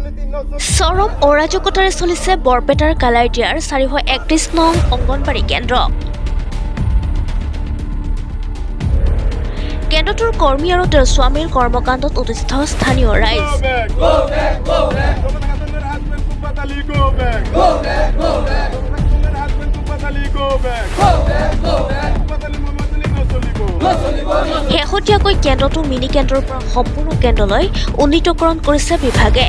চৰম অৰাজকতাৰে চলিছে বৰপেটাৰ কালাইটিয়াৰ 431 নং অংগনবাড়ী কেন্দ্ৰ। কেন্দ্ৰটোৰ কৰ্মী আৰু তেওঁৰ স্বামীৰ কৰ্মকাণ্ডত উত্তেজিত স্থানীয় ৰাইজ। শেহতীয়াকৈ কেন্দ্ৰটো মিনি কেন্দ্ৰৰ পৰা সম্পূৰ্ণ কেন্দ্ৰলৈ উন্নীতকৰণ কৰিছে বিভাগে।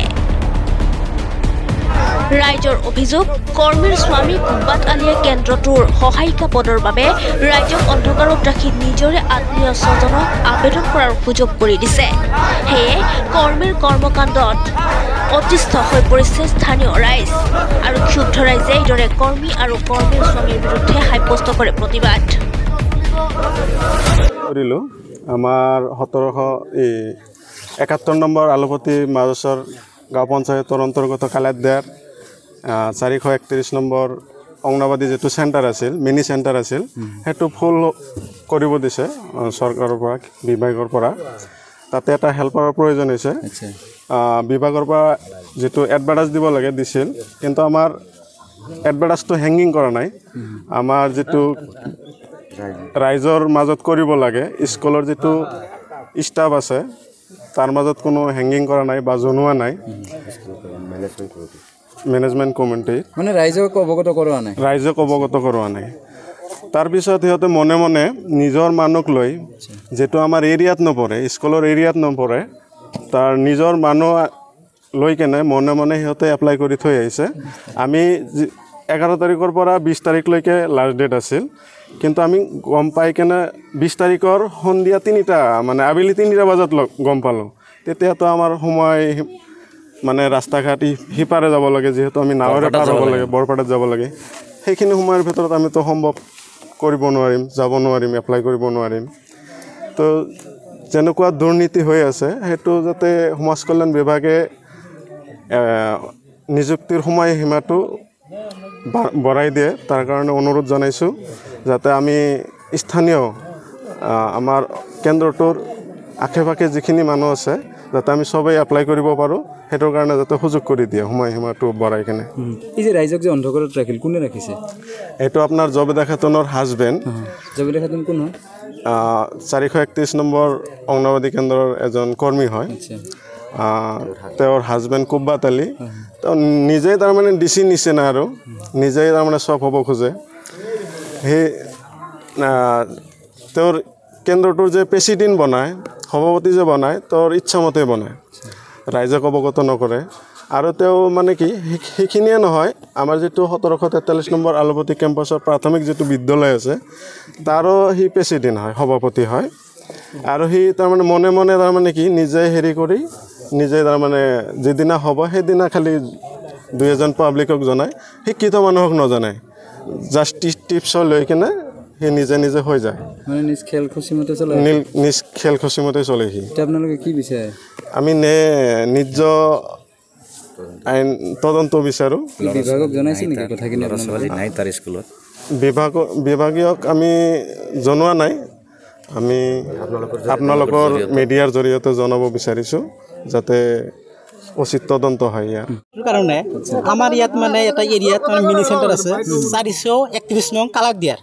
ৰাইজৰ অভিযোগ, কৰ্মীৰ স্বামী কুব্বাত আলীয়ে কেন্দ্ৰটোৰ সহায়িকা পদৰ বাবে ৰাইজক অন্ধকাৰত ৰাখি নিজৰে আত্মীয় স্বজনক আবেদন কৰাৰ সুযোগ কৰি দিছে। সেয়ে কৰ্মীৰ কৰ্মকাণ্ডত অতিষ্ঠ হৈ পৰিছে স্থানীয় ৰাইজ আৰু ক্ষুব্ধ ৰাইজে এইদৰে কৰ্মী আৰু কৰ্মীৰ স্বামীৰ বিৰুদ্ধে সাব্যস্ত কৰে প্ৰতিবাদ। আমাৰ 1771 নম্বৰ আলুপতি মাজৰ গাঁও পঞ্চায়তৰ অন্তৰ্গত কালাইটিয়াৰ 431 নম্বৰ অংগনবাড়ী যেটো চেণ্টাৰ আছিল, মিনি চেণ্টাৰ আছিল, সেইটো ফুল কৰিব দিছে চৰকাৰৰ পৰা, বিভাগৰ পৰা। তাতে এটা হেল্পাৰৰ প্ৰয়োজন হৈছে। বিভাগৰ পৰা যেটো এডভাৰ্টাইজ দিব লাগে দিছিল, কিন্তু আমাৰ এডভাৰ্টাইজটো হেংগিং কৰা নাই। আমাৰ যেটো ৰাইজৰ মাজত কৰিব লাগে, স্কুলৰ যেটো ষ্টাফ আছে তাৰ মাজত কোনো হেংগিং কৰা নাই বা জনোৱা নাই। মেনেজমেণ্ট কমিটি মানে ৰাইজক অৱগত কৰোৱা নাই। তাৰপিছত সিহঁতে মনে মনে নিজৰ মানুহক লৈ, যেটো আমাৰ এৰিয়াত নপৰে, স্কুলৰ এৰিয়াত নপৰে, তাৰ নিজৰ মানুহ লৈ কেনে মনে মনে সিহঁতে এপ্লাই কৰি থৈ আহিছে। আমি 11 তাৰিখৰ পৰা 20 তাৰিখলৈকে লাষ্ট ডেট আছিল, কিন্তু আমি গম পাই কেনে 20 তাৰিখৰ সন্ধিয়া 3টা মানে আবেলি 3টা বজাত গম পালোঁ। তেতিয়াতো আমাৰ সময় মানে ৰাস্তা ঘাট সিপাৰে যাব লাগে, যিহেতু আমি নাৱেৰে পাৰ হ'ব লাগে, বৰপেটাত যাব লাগে। সেইখিনি সময়ৰ ভিতৰত আমিতো সম্ভৱ কৰিব নোৱাৰিম, যাব নোৱাৰিম, এপ্লাই কৰিব নোৱাৰিম। তো যেনেকুৱা দুৰ্নীতি হৈ আছে, সেইটো যাতে সমাজ কল্যাণ বিভাগে নিযুক্তিৰ সময়সীমাটো বঢ়াই দিয়ে, তাৰ কাৰণে অনুৰোধ জনাইছোঁ, যাতে আমি স্থানীয় আমাৰ কেন্দ্ৰটোৰ আশে পাশে যিখিনি মানুহ আছে যাতে আমি সবেই এপ্লাই কৰিব পাৰোঁ, সেইটোৰ কাৰণে যাতে সুযোগ কৰি দিয়ে সময়সীমাটো বঢ়াই কেনে। এই যে ৰাইজক যে অন্ধকাৰত ৰাখিল, কোনে ৰাখিছে? এইটো আপোনাৰ জবেদা খাতুনৰ হাজবেণ্ড। জবেদা খাতুন কোন হয়? 431 নম্বৰ অংগনবাড়ী কেন্দ্ৰৰ এজন কৰ্মী হয়। তেওঁৰ হাজবেণ্ড কুব্বাত আলী। তেওঁ নিজেই তাৰমানে ডিচি নিচিনা আৰু নিজেই তাৰমানে চব হ'ব খোজে। সেই তেওঁৰ কেন্দ্ৰটোৰ যে প্ৰেচিডেণ্ট বনায়, সভাপতি যে বনায়, তেওঁৰ ইচ্ছামতে বনায়, ৰাইজক অৱগত নকৰে। আৰু তেওঁ মানে কি সেইখিনিয়ে নহয়, আমাৰ যিটো 1743 নম্বৰ আলুপতি কেম্পাছৰ প্ৰাথমিক যিটো বিদ্যালয় আছে, তাৰো সি প্ৰেচিডেণ্ট হয়, সভাপতি হয়। আৰু সি তাৰমানে মনে মনে তাৰমানে কি নিজে হেৰি কৰি নিজে তাৰমানে যিদিনা হ'ব সেইদিনা খালি 2-এজন পাব্লিকক জনায়, শিক্ষিত মানুহক নজনায়। জাষ্ট টিপছ লৈ কিনে সি নিজে নিজে হৈ যায়, মানে নিজ খেল খুচিমতে চলে সি। আপোনালোকে কি বিচাৰে? আমি নিজ আইন তদন্ত বিচাৰোঁ। বিভাগক জনাইছে নেকি কথাখিনি? নাই তাৰ স্কুলত বিভাগীয়ক আমি জনোৱা নাই। আমি আপোনালোকৰ মিডিয়াৰ জৰিয়তে জনাব বিচাৰিছোঁ, যাতে উচিত তদন্ত হয়। ইয়াৰ কাৰণে আমাৰ ইয়াত মানে এটা এৰিয়াত মানে মিনি চেণ্টাৰ আছে, 431 নং কালাইটিয়াৰ।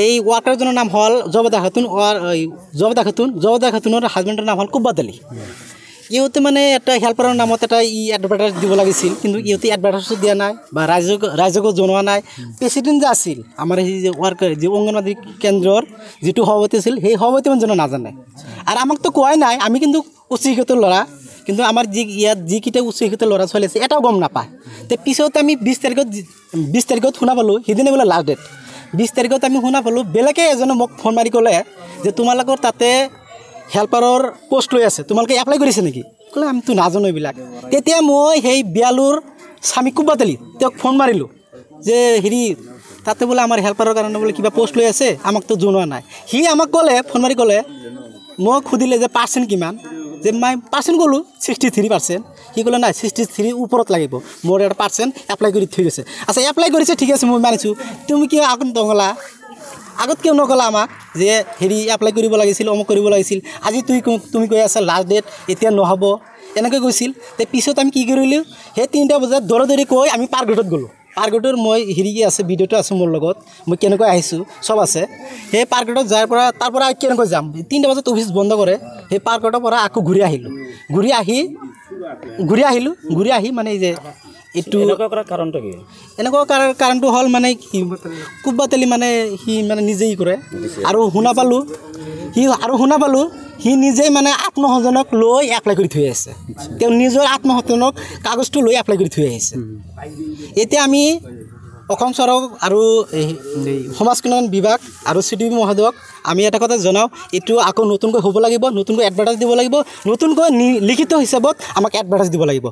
এই ৱাৰ্কাৰজনৰ নাম হ'ল জবেদা খাতুনৰ হাজবেণ্ডৰ নাম হ'ল কুব্বাত আলী। ইহঁতে মানে এটা হেল্পাৰৰ নামত এটা এডভাৰ্টাইজ দিব লাগিছিল, কিন্তু ইহঁতে এডভাৰ্টাইজো দিয়া নাই বা ৰাইজকো জনোৱা নাই। প্ৰেচিডেণ্ট যে আছিল আমাৰ সেই যে ৱাৰ্কাৰ যি অংগনবাড়ী কেন্দ্ৰৰ যিটো সভাপতি আছিল, সেই সভাপতি মানুহজনে নাজানে। আৰু আমাকতো কোৱাই নাই, আমি কিন্তু উচ্চ শিক্ষিত ল'ৰা, কিন্তু আমাৰ ইয়াত যিকেইটা উচ্চ শিক্ষিত ল'ৰা ছোৱালী আছে এটাও গম নাপায়। তে পিছত আমি 20 তাৰিখত শুনা পালোঁ, সেইদিনা বোলে লাষ্ট ডেট। 20 তাৰিখত আমি শুনা পালোঁ, বেলেগে এজনে মোক ফোন মাৰি ক'লে যে তোমালোকৰ তাতে হেল্পাৰৰ পোষ্ট লৈ আছে, তোমালোকে এপ্লাই কৰিছে নেকি? ক'লে আমিতো নাজানো এইবিলাক। তেতিয়া মই সেই বিয়ালুৰ স্বামী কুব্বাত আলী তেওঁক ফোন মাৰিলোঁ যে হেৰি তাতে বোলে আমাৰ হেল্পাৰৰ কাৰণে বোলে কিবা পোষ্ট লৈ আছে, আমাকতো জনোৱা নাই। সি আমাক ক'লে, ফোন মাৰি ক'লে, মোক সুধিলে যে পাৰ্চেণ্ট কিমান, যে মই পাৰ্চেণ্ট ক'লোঁ 63%। সি ক'লে নাই 63 ওপৰত লাগিব, মোৰ এটা পাৰ্চেণ্ট এপ্লাই কৰি থৈ গৈছে। আচ্ছা এপ্লাই কৰিছে, ঠিক আছে মই মানিছোঁ, তুমি কিয় আগত কিয় নকলা আমাক যে হেৰি এপ্লাই কৰিব লাগিছিল, অমুক কৰিব লাগিছিল? আজি তুমি কৈ আছা লাষ্ট ডেট, এতিয়া নহ'ব। এনেকৈ গৈছিল তে পিছত আমি কি কৰিলোঁ সেই 3টা বজাত দৌৰা কৈ আমি পাৰ্কগেটত গ'লোঁ পাৰ্কগেটৰ মই হেৰি আছে ভিডিঅ'টো আছে মোৰ লগত মই কেনেকৈ আহিছোঁ চব আছে সেই পাৰ্কগেটত যাৰ পৰা তাৰ পৰা কেনেকৈ যাম 3টা বজাত অফিচ বন্ধ কৰে সেই পাৰ্কগেটৰ পৰা আকৌ ঘূৰি আহি মানে এই যে এইটো এনেকুৱা কাৰণটো হ'ল মানে কুব্বাত আলী মানে সি মানে নিজেই কৰে আৰু শুনা পালোঁ সি নিজেই মানে আত্মসহায়ক লৈ এপ্লাই কৰি থৈ আছে তেওঁ নিজৰ আত্মসহায়ক কাগজটো লৈ এপ্লাই কৰি থৈ আহিছে এতিয়া আমি অসম চৰকাৰ আৰু সমাজ কল্যাণ বিভাগ আৰু CDB মহোদয়ক আমি এটা কথা জনাওঁ এইটো আকৌ নতুনকৈ হ'ব লাগিব নতুনকৈ এডভাৰটাইজ দিব লাগিব নতুনকৈ লিখিত হিচাপত আমাক এডভাৰটাইজ দিব লাগিব